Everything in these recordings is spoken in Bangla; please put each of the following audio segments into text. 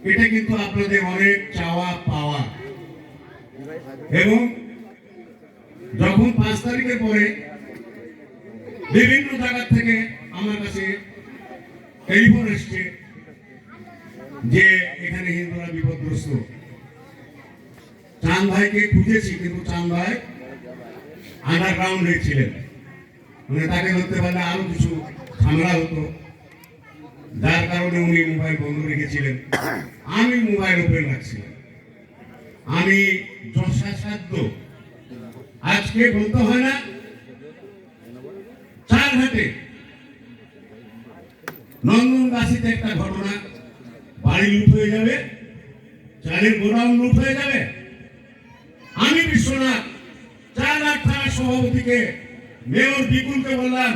এটা কিন্তু আপনাদের অনেক চাওয়া পাওয়া। এবং যখন 5 তারিখের পরে বিভিন্ন জায়গা থেকে আমার কাছে টেলিফোন এসছে যে এখানে হিন্দুরা বিপদগ্রস্ত, চাঁদ ভাইকে খুঁজেছি কিন্তু চাঁদ ভাই আন্ডারগ্রাউন্ডে ছিলেন, মানে তাকে ধরতে পারলে আরো কিছু ঝামেলা হতো, যার কারণে উনি মোবাইল বন্ধ রেখেছিলেন। আমি মোবাইল ওপেন রাখছিলাম। আমি যথাসাধ্য, আজকে বলতে হয় না, চারঘাটে নন্দনগাছিতে একটা ঘটনা, বাড়ি লুট হয়ে যাবে, চালের গোডাউন লুট হয়ে যাবে। আমি বিশ্বনাথ 4 লাখ থানার সভাপতিকে, মেয়র বিপুলকে বললাম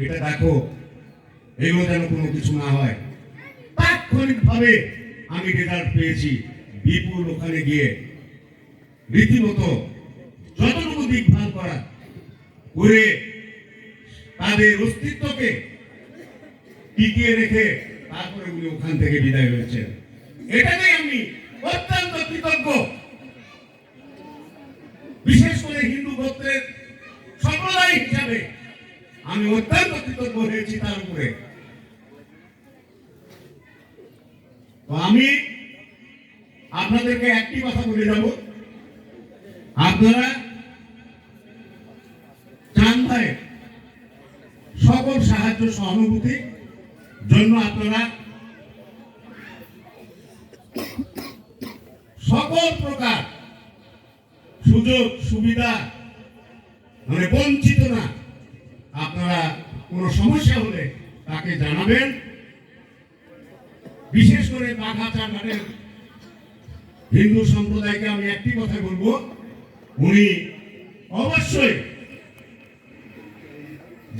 এটা দেখো, এগুলো যেন কোনো কিছু না হয়। তাৎক্ষণিকভাবে আমি রেজাল্ট পেয়েছি। বিপুল ওখানে গিয়ে রীতিমতো যতটুকু দেখভাল করা করে তাদের অস্তিত্বকে টিকিয়ে রেখে তারপরে উনি ওখান থেকে বিদায় হয়েছেন। এটাতেই আমি অত্যন্ত কৃতজ্ঞ। বিশেষ করে হিন্দু গোত্রের সম্প্রদায় হিসাবে আমি অত্যন্ত কৃতজ্ঞ হয়েছি তার উপরে। তো আমি আপনাদেরকে একটি কথা বলে যাব, আপনারা চাঁদ ভাইয়ের সকল সাহায্য সহানুভূতির জন্য আপনারা সকল প্রকার সুযোগ সুবিধা মানে বঞ্চিত না, আপনারা কোনো সমস্যা হলে তাকে জানাবেন। বিশেষ করে বাঘাচারঘাটের হিন্দু সম্প্রদায়কে আমি একটি কথা বলবো, উনি অবশ্যই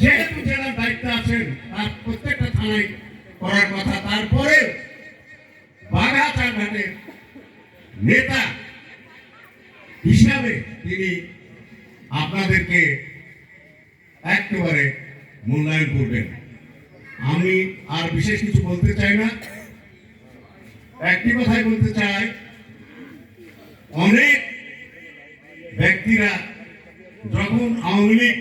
যেহেতু জেলার দায়িত্বে আছেন তার প্রত্যেকটা থানায় করার কথা, তারপরে বাঘাচারঘাটের নেতা হিসাবে তিনি আপনাদেরকে একেবারে মূল্যায়ন করবেন। আমি আর বিশেষ কিছু বলতে চাই না, একটি কথাই বলতে চাই, অনেক ব্যক্তিরা যখন আওয়ামী লীগ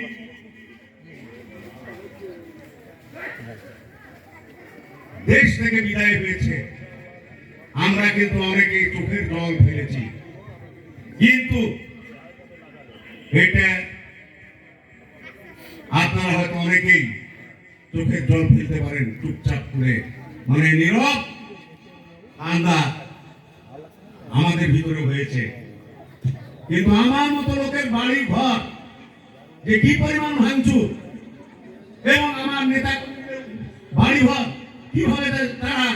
দেশ থেকে বিদায় হয়েছে, আমরা কিন্তু অনেকে চোখের জল ফেলেছি, কিন্তু এটা আপনারা হয়তো অনেকেই চোখের জল ফেলতে পারেন চুপচাপ করে, মানে নীরব কান্না আমাদের ভিতরে হয়েছে। কিন্তু আমার মতো লোকের বাড়ি ঘর যে কি পরিমাণ ভাঙচুর, এবং আমার নেতা বাড়ি ঘর কিভাবে তারা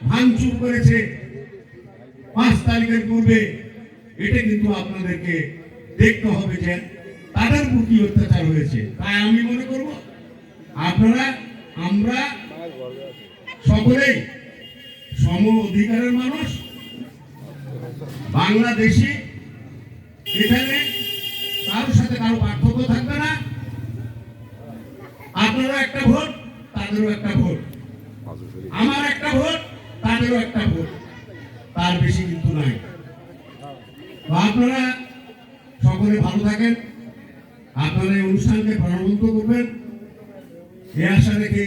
ভাঙচুর করেছে 5 তারিখের পূর্বে, এটা কিন্তু আপনাদেরকে দেখতে হবে যে তাদের উপর কি অত্যাচার হয়েছে। তাই আমি মনে করব আপনারা আমরা সকলেই সম অধিকারের মানুষ, বাংলাদেশি, এখানে কারোর সাথে কারো পার্থক্য থাকবে না। আপনারও একটা ভোট, তাদেরও একটা ভোট, আমার একটা ভোট, তাদেরও একটা ভোট, তার বেশি কিন্তু নাই। তো আপনারা সকলে ভালো থাকেন, আপনারা এই অনুষ্ঠানকে প্রাণবন্ত করবেন, এই আশা রেখে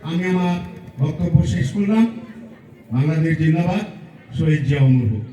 আমি আমার বক্তব্য শেষ করলাম। বাংলাদেশ জিন্দাবাদ, শহীদ জিয়া অমর হোক।